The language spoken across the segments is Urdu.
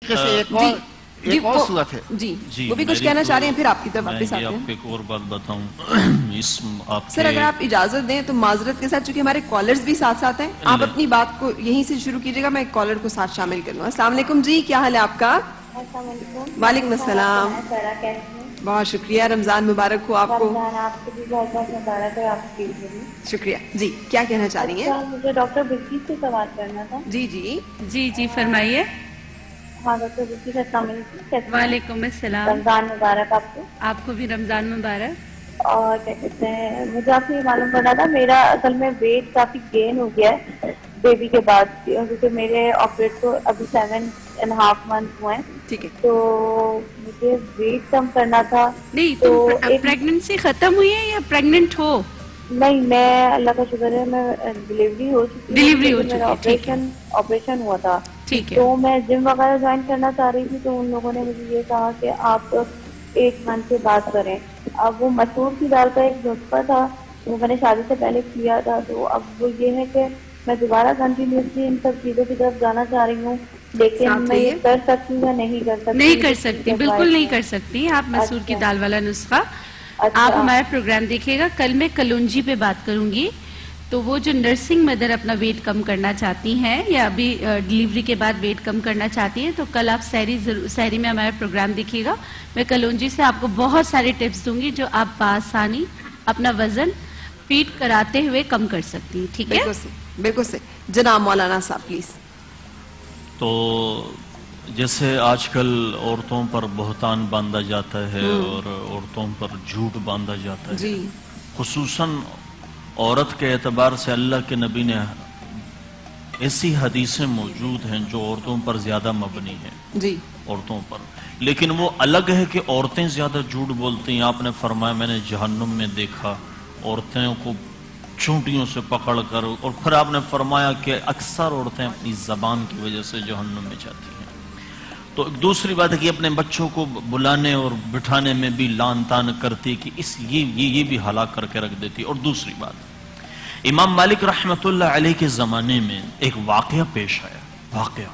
ایک اور صورت ہے جی وہ بھی کچھ کہنا چاہ رہے ہیں، پھر آپ کی طرف واپس آتے ہیں۔ آپ کو ایک اور بات بتاؤں سر اگر آپ اجازت دیں تو معذرت کے ساتھ، چونکہ ہمارے کالرز بھی ساتھ ساتھ ہیں، آپ اپنی بات کو یہیں سے شروع کیجئے گا، میں ایک کالر کو ساتھ شامل کروں گا۔ السلام علیکم جی، کیا حال ہے آپ کا؟ السلام علیکم۔ وعلیکم السلام، بہت شکریہ، رمضان مبارک ہو آپ کو۔ رمضان آپ کو بھی بہت بہت مبارک ہے، آپ کی بھی شکریہ جی، کیا کہنا چاہ رہی ہیں؟ مجھے ڈاکٹر بلقیس سے سوال کرنا تھا۔ جی فرمائیے۔ ہاں ڈاکٹر بلقیس، السلام علیکم۔ وعلیکم السلام، رمضان مبارک آپ کو۔ آپ کو بھی رمضان مبارک۔ اور کیا کہتے ہیں، مجھے آپ سے یہ معلوم کرنا تھا، میرا اصل میں ویٹ کافی گین ہو گیا ہے بیبی کے بعد، کیونکہ میرے آپریٹ کو ابھی 7.5 months ہوئے ہیں۔ ٹھیک ہے، تو مجھے ویٹ کم کرنا تھا۔ نہیں تو پریگننسی ختم ہوئی ہے یا پریگننٹ ہو؟ نہیں، میں اللہ کا شکر ہے، میں ڈلیوری ہو چکی ہے۔ ڈلیوری ہو میرا چکی ہے، آپریشن ہوا تھا، ٹھیک ہے۔ تو میں جم وغیرہ جوائن کرنا چاہ رہی تھی، تو ان لوگوں نے مجھے یہ کہا کہ آپ 8 months کے بعد کریں۔ اب وہ مسور کی دال کا ایک نسخہ تھا، وہ میں نے شادی سے پہلے کیا تھا، تو اب وہ یہ ہے کہ میں دوبارہ کنٹینیوسلی ان سب چیزوں کی طرف جانا چاہ رہی ہوں، لیکن میں یہ کر سکتی ہوں یا نہیں کر سکتی؟ نہیں کر سکتی، بالکل نہیں کر سکتی آپ مسور کی دال والا نسخہ۔ آپ ہمارا پروگرام دیکھیے گا، کل میں کلونجی پہ بات کروں گی، تو وہ جو نرسنگ مدر اپنا ویٹ کم کرنا چاہتی ہیں یا ابھی ڈلیوری کے بعد ویٹ کم کرنا چاہتی ہیں، تو کل آپ سحری میں ہمارا پروگرام دیکھیے گا، میں کلونجی سے آپ کو بہت سارے ٹپس دوں گی جو آپ بآسانی اپنا وزن فیڈ کراتے ہوئے کم کر سکتی ہیں، ٹھیک ہے؟ بالکل سے جناب مولانا صاحب پلیز۔ تو جیسے آج کل عورتوں پر بہتان باندھا جاتا ہے اور عورتوں پر جھوٹ باندھا جاتا ہے، خصوصاً عورت کے اعتبار سے اللہ کے نبی نے ایسی حدیثیں موجود ہیں جو عورتوں پر زیادہ مبنی ہیں، عورتوں پر، لیکن وہ الگ ہے کہ عورتیں زیادہ جھوٹ بولتی ہیں۔ آپ نے فرمایا میں نے جہنم میں دیکھا عورتوں کو چونٹیوں سے پکڑ کر، اور پھر آپ نے فرمایا کہ اکثر عورتیں اپنی زبان کی وجہ سے جہنم میں جاتی ہیں۔ تو ایک دوسری بات ہے کہ اپنے بچوں کو بلانے اور بٹھانے میں بھی لان تان کرتی کہ یہ بھی ہلاک کر کے رکھ دیتی۔ اور دوسری بات، امام مالک رحمت اللہ علیہ کے زمانے میں ایک واقعہ پیش آیا،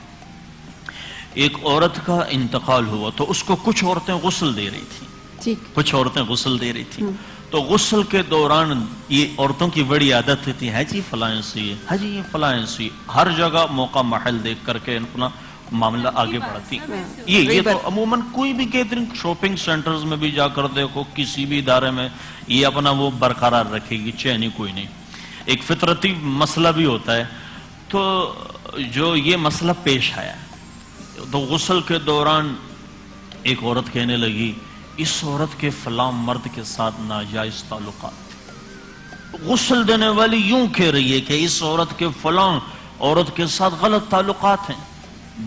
ایک عورت کا انتقال ہوا، تو اس کو کچھ عورتیں غسل دے رہی تھیں، کچھ عورتیں غسل دے رہی تھیں، تو غسل کے دوران یہ عورتوں کی بڑی عادت تھی، ہے جی فلائیں سی، ہے جی یہ فلائیں سی، ہر جگہ موقع محل دیکھ کر کے اپنا معاملہ آگے بڑھتی۔ یہ تو عموماً کوئی بھی گیدرنگ شاپنگ سینٹرز میں بھی جا کر دیکھو، کسی بھی ادارے میں یہ اپنا وہ برقرار رکھے گی، چینی کوئی نہیں، ایک فطرتی مسئلہ بھی ہوتا ہے۔ تو جو یہ مسئلہ پیش آیا تو غسل کے دوران ایک عورت کہنے لگی اس عورت کے فلاں مرد کے ساتھ ناجائز تعلقات، غسل دینے والی یوں کہہ رہی ہے کہ اس عورت کے فلاں عورت کے ساتھ غلط تعلقات ہیں،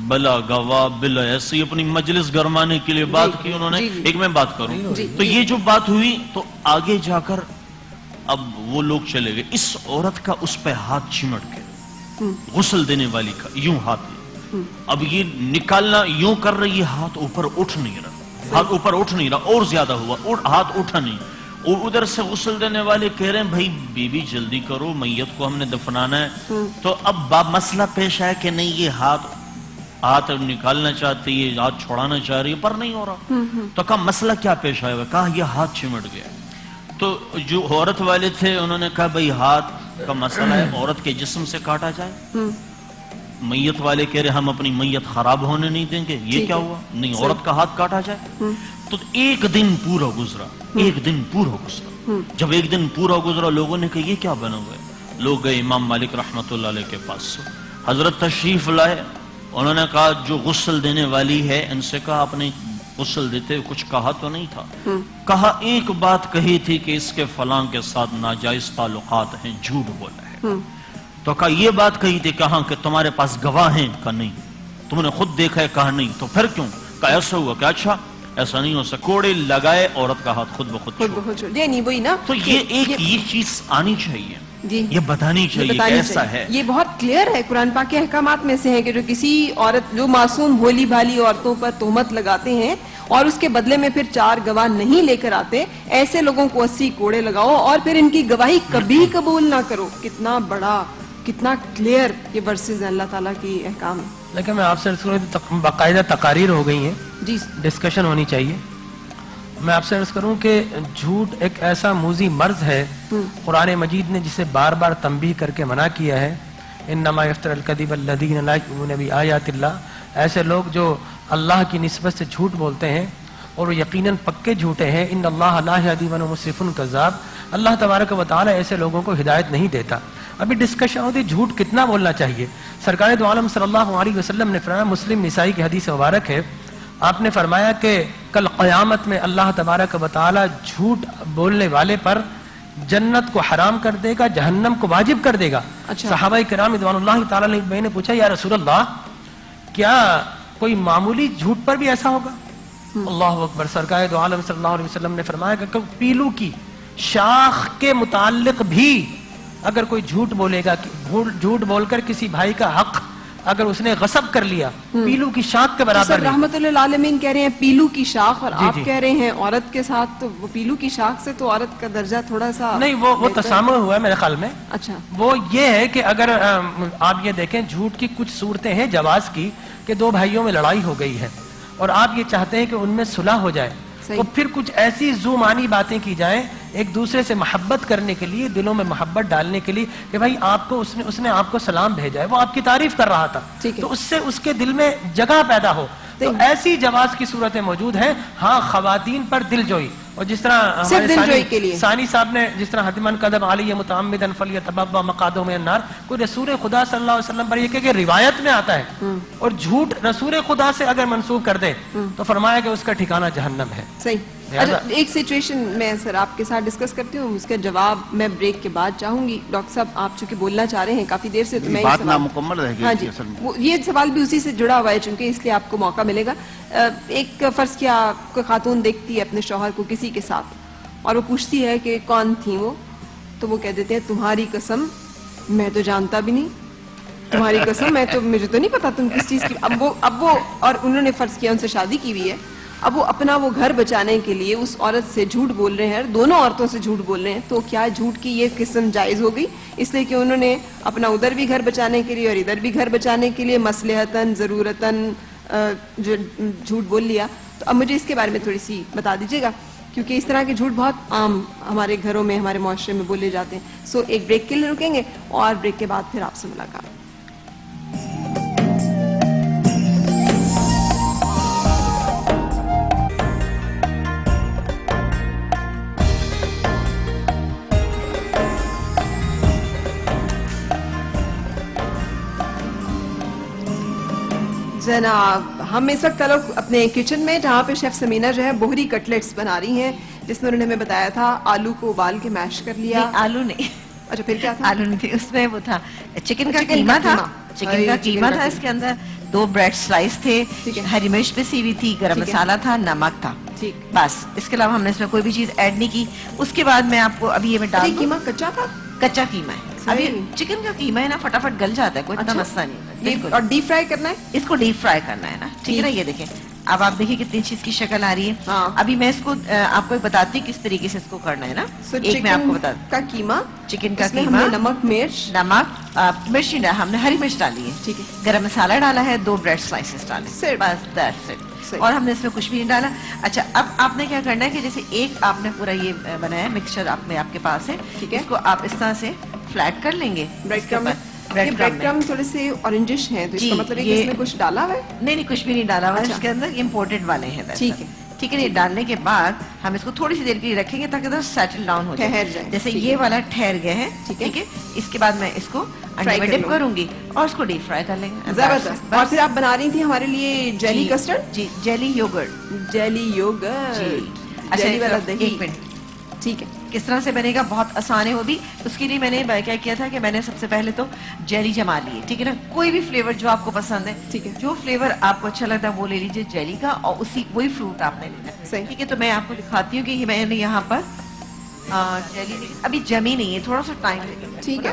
بلا گواہ بلا ایسی اپنی مجلس گرمانے کے لیے بات کی انہوں نے۔ ایک میں بات کروں تو یہ جو بات ہوئی تو آگے جا کر اب وہ لوگ چلے گئے، اس عورت کا اس پہ ہاتھ چمٹ کے، غسل دینے والی کا یوں ہاتھ، اب یہ نکالنا یوں کر رہی ہے، ہاتھ اوپر اٹھ نہیں رہا، ہاتھ اوپر اٹھ نہیں رہا، اور زیادہ ہوا، ہاتھ اٹھا نہیں، اور ادھر سے غسل دینے والے کہہ رہے ہیں بھائی بی بی جلدی کرو، میت کو ہم نے دفنانا ہے۔ تو اب مسئلہ پیش ہے کہ نہیں یہ ہاتھ نکالنا چاہتی ہے، ہاتھ چھوڑانا چاہ رہی ہے پر نہیں ہو رہا، تو کہا مسئلہ کیا پیش آیا؟ کہا یہ ہاتھ چمٹ گیا۔ تو جو عورت والے تھے انہوں نے کہا بھئی ہاتھ کا مسئلہ ہے، عورت کے جسم سے کاٹا جائے، میت والے کہہ رہے ہم اپنی میت خراب ہونے نہیں دیں گے، یہ کیا ہوا؟ نہیں، عورت کا ہاتھ کاٹا جائے۔ تو ایک دن پورا گزرا، جب ایک دن پورا گزرا لوگوں نے کہا یہ کیا بنا ہوا ہے؟ لوگ گئے امام مالک رحمت اللہ علیہ کے پاس، حضرت تشریف لائے، انہوں نے کہا جو غسل دینے والی ہے ان سے کہا آپ نے غسل دیتے کچھ کہا تو نہیں تھا؟ کہا ایک بات کہی تھی کہ اس کے فلاں کے ساتھ ناجائز تعلقات ہیں، جھوٹ بولا ہے۔ تو کہا یہ بات کہی تھی، کہا کہ تمہارے پاس گواہ ہیں؟ کہا نہیں۔ تم نے خود دیکھا ہے؟ کہا نہیں۔ تو پھر کیوں؟ کہا ایسا ہوا کہ اچھا ایسا نہیں ہو سکتا، کوڑے لگائے عورت کا ہاتھ خود بخود چھوڑ۔ تو یہ چیز آنی چاہیے، یہ بتانی چاہیے کہ ایسا ہے۔ یہ بہت کلیئر ہے، قرآن پاک کے احکامات میں سے ہے کہ جو کسی عورت، جو معصوم بھولی بھالی عورتوں پر تہمت لگاتے ہیں اور اس کے بدلے میں پھر 4 گواہ نہیں لے کر آتے، ایسے لوگوں کو 80 کوڑے لگاؤ اور پھر ان کی گواہی کبھی قبول نہ کرو۔ کتنا بڑا، کتنا کلیئر یہ ورسز ہیں اللہ تعالیٰ کی احکام ہے۔ لیکن میں آپ سے باقاعدہ تقاریر ہو گئی ہیں جی، ڈسکشن ہونی چاہیے. میں آپ سے عرض کروں کہ جھوٹ ایک ایسا موذی مرض ہے قرآن مجید نے جسے بار بار تنبیہ کر کے منع کیا ہے. انما یفتر الکذب الذین لا یؤمنون بآیات اللہ، ایسے لوگ جو اللہ کی نسبت سے جھوٹ بولتے ہیں اور وہ یقیناً پکے جھوٹے ہیں. ان اللہ لا یہدی من هو مسرف کذاب، اللہ تبارک و تعالی ایسے لوگوں کو ہدایت نہیں دیتا. ابھی ڈسکشن ہوتی جھوٹ کتنا بولنا چاہیے. سرکار دو عالم صلی اللہ علیہ وسلم نے فرمایا، مسلم نسائی کی حدیث مبارک ہے، آپ نے فرمایا کہ کل قیامت میں اللہ تبارک و تعالی جھوٹ بولنے والے پر جنت کو حرام کر دے گا، جہنم کو واجب کر دے گا. صحابہ کرام رضوان اللہ تعالی علیہ نے پوچھا، یا رسول اللہ کیا کوئی معمولی جھوٹ پر بھی ایسا ہوگا؟ اللہ اکبر. سرکار دو عالم صلی اللہ علیہ وسلم نے فرمایا کہ پیلو کی شاخ کے متعلق بھی اگر کوئی جھوٹ بولے گا، جھوٹ بول کر کسی بھائی کا حق اگر اس نے غصب کر لیا، پیلو کی شاخ کے برابر. رحمت اللہ عالمین کہہ رہے ہیں پیلو کی شاخ، اور آپ کہہ رہے ہیں عورت کے ساتھ، تو وہ پیلو کی شاخ سے تو عورت کا درجہ تھوڑا سا نہیں، وہ تسامح ہوا ہے میرے خیال میں. اچھا، وہ یہ ہے کہ اگر آپ یہ دیکھیں جھوٹ کی کچھ صورتیں ہیں جواز کی کہ دو بھائیوں میں لڑائی ہو گئی ہے اور آپ یہ چاہتے ہیں کہ ان میں صلح ہو جائے، تو پھر کچھ ایسی ذومانی باتیں کی جائیں ایک دوسرے سے محبت کرنے کے لیے، دلوں میں محبت ڈالنے کے لیے کہ بھائی آپ کو اس نے آپ کو سلام بھیجا ہے، وہ آپ کی تعریف کر رہا تھا، تو اس سے اس کے دل میں جگہ پیدا ہو. تو ایسی جواز کی صورتیں موجود ہیں. ہاں، خواتین پر دل جوئی، اور جس طرح ثانی صاحب نے جس طرح حتمن قدم علی متعمدن فلیتبوأ مقعدہ من النار، کوئی رسول خدا صلی اللہ علیہ وسلم پر یہ کہ روایت میں آتا ہے اور جھوٹ رسول خدا سے اگر منسوخ کر دے تو فرمایا کہ اس کا ٹھکانہ جہنم ہے. صحیح. اچھا، ایک سچویشن میں سر آپ کے ساتھ ڈسکس کرتی ہوں، اس کا جواب میں بریک کے بعد چاہوں گی. ڈاکٹر صاحب آپ چونکہ بولنا چاہ رہے ہیں کافی دیر سے، تو میں بات نامکمل رہ ہاں گئی. جی، یہ سوال بھی اسی سے جڑا ہوا ہے چونکہ اس لیے آپ کو موقع ملے گا. ایک فرض کیا کوئی خاتون دیکھتی ہے اپنے شوہر کو کسی کے ساتھ اور وہ پوچھتی ہے کہ کون تھی وہ، تو وہ کہہ دیتے ہیں تمہاری قسم میں تو جانتا بھی نہیں، تمہاری قسم مجھے تو نہیں پتا تم کس چیز کی. اب وہ اور انہوں نے فرض کیا ان سے شادی کی ہوئی ہے، اب وہ اپنا وہ گھر بچانے کے لیے اس عورت سے جھوٹ بول رہے ہیں، دونوں عورتوں سے جھوٹ بول رہے ہیں. تو کیا جھوٹ کی یہ قسم جائز ہو گئی؟ اس لیے کہ انہوں نے اپنا ادھر بھی گھر بچانے کے لیے اور ادھر بھی گھر بچانے کے لیے مصلحتاً ضرورتاً جو جھوٹ بول لیا. تو اب مجھے اس کے بارے میں تھوڑی سی بتا دیجیے گا، کیونکہ اس طرح کے جھوٹ بہت عام ہمارے گھروں میں، ہمارے معاشرے میں بولے جاتے ہیں. سو ایک بریک کے لیے رکیں گے اور بریک کے بعد پھر آپ سے ملاقات. جناب، ہم اس وقت اپنے کچن میں جہاں پہ شیف سمینہ جو ہے بوہری کٹلیٹس بنا رہی ہیں، جس میں انہوں نے ہمیں بتایا تھا آلو کو ابال کے میش کر لیا. آلو نہیں، اچھا پھر کیا تھا؟ آلو نہیں تھی، اس میں وہ تھا چکن کا قیمہ تھا. چکن کا قیمہ تھا، اس کے اندر 2 بریڈ سلائس تھے، ہری مرچ پسی ہوئی تھی، گرم مسالہ تھا، نمک تھا، بس. اس کے علاوہ ہم نے اس میں کوئی بھی چیز ایڈ نہیں کی. اس کے بعد میں آپ کو ابھی یہ ڈال دوں. قیمہ کچا تھا؟ کچا قیمہ ہے. ابھی چکن کا قیمہ ہے نا، فٹافٹ گل جاتا ہے، کوئی اتنا مسئلہ نہیں. اور ڈیپ فرائی کرنا ہے اس کو، ڈیپ فرائی کرنا ہے نا، ٹھیک ہے نا. یہ دیکھیں اب آپ دیکھیں کتنی چیز کی شکل آ رہی ہے. ابھی میں اس کو آپ کو بتاتی ہوں کس طریقے سے اس کو کرنا ہے نا. ایک میں آپ کو بتا دوں، کا قیمہ، چکن کا قیمہ، نمک مرچ مرچ نہیں ڈالا ہم نے، ہری مرچ ڈالی ہے، ٹھیک ہے. گرم مسالہ ڈالا ہے، 2 بریڈ سلائسز ڈالے، بس دیٹس اٹ. اور ہم نے اس میں کچھ بھی نہیں ڈالا. اچھا، اب آپ نے کیا کرنا ہے کہ جیسے ایک آپ نے پورا یہ بنایا مکسچر آپ کے پاس ہے، اس کو آپ اس طرح سے فلیٹ کر لیں گے. بریڈ کرم تھوڑے سے اورنجش ہیں، تو اس کا مطلب ہے کہ اس میں کچھ ڈالا ہوا ہے؟ نہیں، کچھ بھی نہیں ڈالا ہوا ہے اس کے اندر، امپورٹڈ والے ہیں. ٹھیک ہے، ٹھیک ہے. یہ ڈالنے کے بعد ہم اس کو تھوڑی سی دیر کے لیے رکھیں گے تاکہ ادھر سیٹل ڈاؤن ہو جائے. جیسے یہ والا ٹھہر گیا ہے، ٹھیک ہے. اس کے بعد میں اس کو انڈے میں ڈپ کروں گی اور اس کو ڈیپ فرائی کر لیں گے. زبردست. اور پھر آپ بنا رہی تھی ہمارے لیے جیلی کسٹرڈ؟ جی، jelly yoghurt. Jelly yoghurt. Jelly والا دہی. ایک منٹ، ٹھیک ہے. کس طرح سے بنے گا؟ بہت آسان ہے وہ بھی. اس کے لیے میں نے کیا کیا تھا کہ میں نے سب سے پہلے تو جیلی جما لی ہے، ٹھیک ہے نا. کوئی بھی فلیور جو آپ کو پسند ہے، ٹھیک ہے، جو فلیور آپ کو اچھا لگتا ہے وہ لے لیجیے جیلی کا، اور وہی فروٹ آپ نے لینا ہے، ٹھیک ہے. تو میں آپ کو دکھاتی ہوں کہ میں نے یہاں پر جیلی ابھی جمی نہیں ہے، تھوڑا سا ٹائم لگے گا، ٹھیک ہے.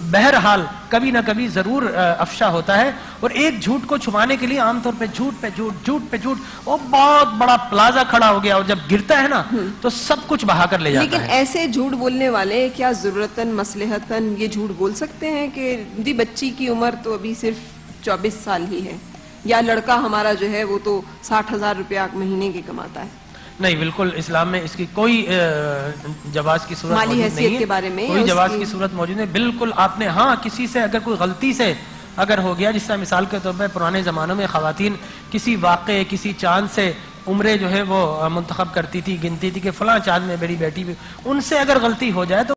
بہرحال کبھی نہ کبھی ضرور افشا ہوتا ہے، اور ایک جھوٹ کو چھپانے کے لیے عام طور پہ جھوٹ پہ جھوٹ، جھوٹ پہ جھوٹ، وہ بہت بڑا پلازا کھڑا ہو گیا، اور جب گرتا ہے نا تو سب کچھ بہا کر لے جاتا ہے۔ لیکن ایسے جھوٹ بولنے والے کیا ضرورتاً مصلحتاً یہ جھوٹ بول سکتے ہیں کہ دی بچی کی عمر تو ابھی صرف 24 سال ہی ہے، یا لڑکا ہمارا جو ہے وہ تو 60,000 روپیہ مہینے کے کماتا ہے؟ نہیں، بالکل اسلام میں اس کی کوئی جواز کی صورت مالی موجود حیثیت نہیں کے ہے، بارے میں کوئی جواز کی صورت موجود نہیں۔ بالکل آپ نے، ہاں کسی سے اگر کوئی غلطی سے اگر ہو گیا، جس طرح مثال کے طور پہ پرانے زمانوں میں خواتین کسی واقعے، کسی چاند سے عمرے جو ہے وہ منتخب کرتی تھی، گنتی تھی کہ فلاں چاند میں میری بیٹی بھی، ان سے اگر غلطی ہو جائے تو